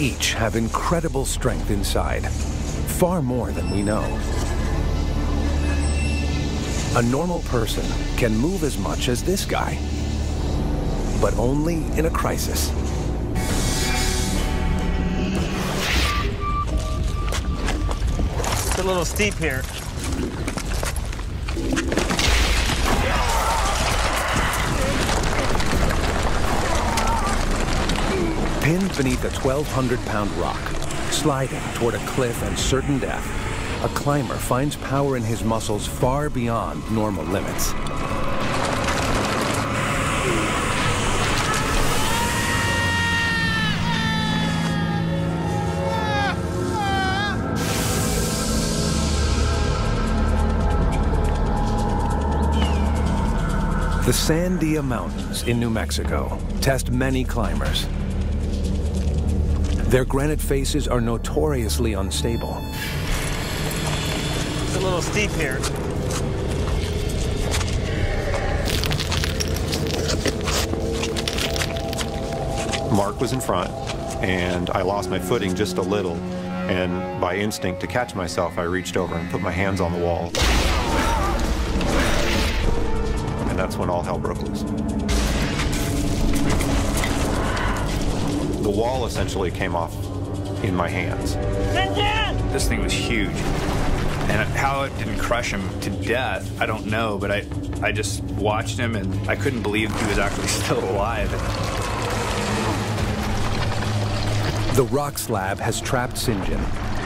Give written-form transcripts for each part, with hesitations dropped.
each have incredible strength inside, far more than we know. A normal person can move as much as this guy, but only in a crisis. It's a little steep here. Pinned beneath a 1,200-pound rock, sliding toward a cliff and certain death, a climber finds power in his muscles far beyond normal limits. The Sandia Mountains in New Mexico test many climbers. Their granite faces are notoriously unstable. It's a little steep here. Mark was in front, and I lost my footing just a little, and by instinct to catch myself, I reached over and put my hands on the wall. And that's when all hell broke loose. The wall essentially came off in my hands. This thing was huge. And how it didn't crush him to death, I don't know, but I just watched him and I couldn't believe he was actually still alive. The rock slab has trapped St. John.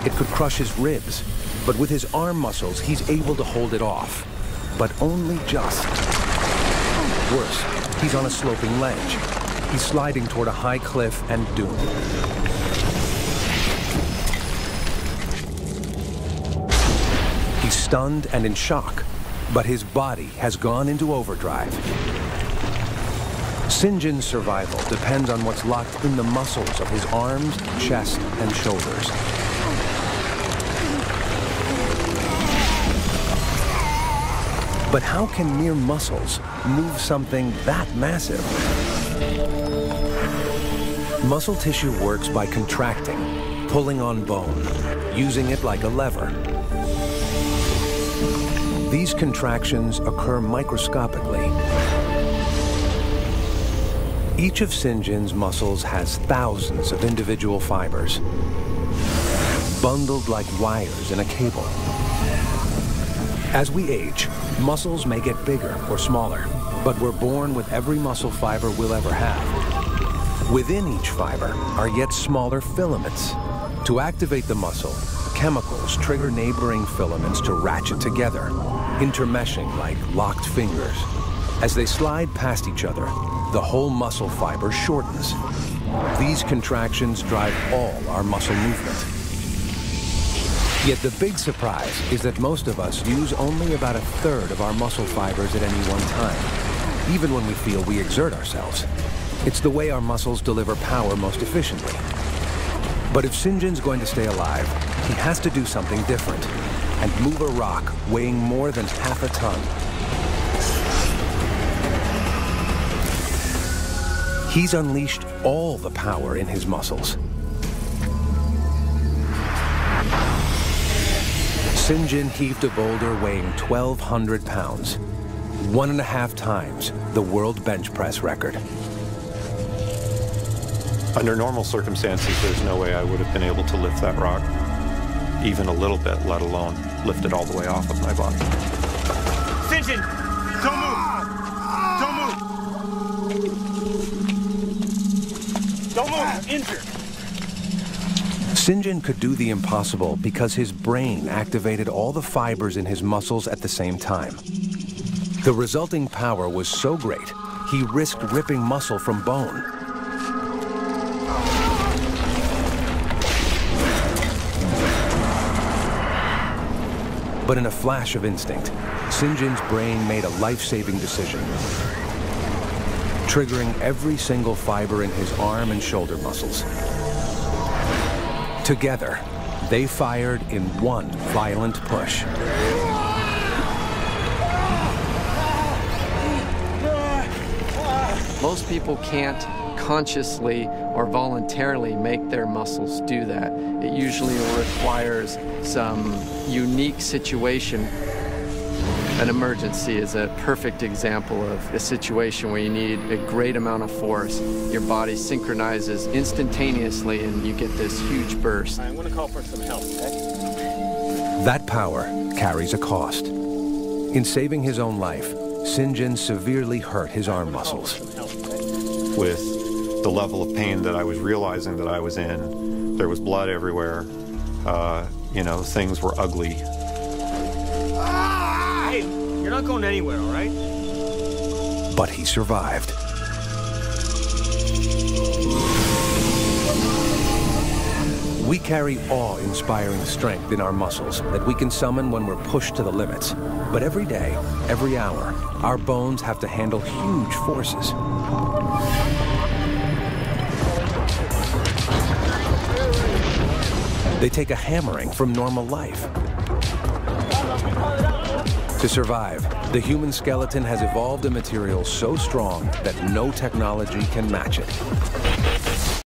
It could crush his ribs, but with his arm muscles, he's able to hold it off, but only just. Worse, he's on a sloping ledge. He's sliding toward a high cliff and doom. He's stunned and in shock, but his body has gone into overdrive. St. John's survival depends on what's locked in the muscles of his arms, chest, and shoulders. But how can mere muscles move something that massive? Muscle tissue works by contracting, pulling on bone, using it like a lever. These contractions occur microscopically. Each of St. John's muscles has thousands of individual fibers, bundled like wires in a cable. As we age, muscles may get bigger or smaller, but we're born with every muscle fiber we'll ever have. Within each fiber are yet smaller filaments. To activate the muscle, chemicals trigger neighboring filaments to ratchet together, intermeshing like locked fingers. As they slide past each other, the whole muscle fiber shortens. These contractions drive all our muscle movement. Yet the big surprise is that most of us use only about a third of our muscle fibers at any one time, even when we feel we exert ourselves. It's the way our muscles deliver power most efficiently. But if St. John's going to stay alive, he has to do something different and move a rock weighing more than half a ton. He's unleashed all the power in his muscles. St. John heaved a boulder weighing 1,200 pounds, 1.5 times the world bench press record. Under normal circumstances, there's no way I would have been able to lift that rock, even a little bit, let alone lift it all the way off of my body. St. John, don't move! Don't move! Don't move! Injured! St. John could do the impossible because his brain activated all the fibers in his muscles at the same time. The resulting power was so great, he risked ripping muscle from bone. But in a flash of instinct, St. John's brain made a life-saving decision, triggering every single fiber in his arm and shoulder muscles. Together, they fired in one violent push. Most people can't consciously or voluntarily make their muscles do that. It usually requires some unique situation. An emergency is a perfect example of a situation where you need a great amount of force. Your body synchronizes instantaneously and you get this huge burst. I'm going to call for some help, okay? That power carries a cost. In saving his own life, St. severely hurt his arm muscles. With the level of pain that I was realizing that I was in, there was blood everywhere. You know, things were ugly. Hey, you're not going anywhere, all right? But he survived. We carry awe-inspiring strength in our muscles that we can summon when we're pushed to the limits. But every day, every hour, our bones have to handle huge forces. They take a hammering from normal life. To survive, the human skeleton has evolved a material so strong that no technology can match it.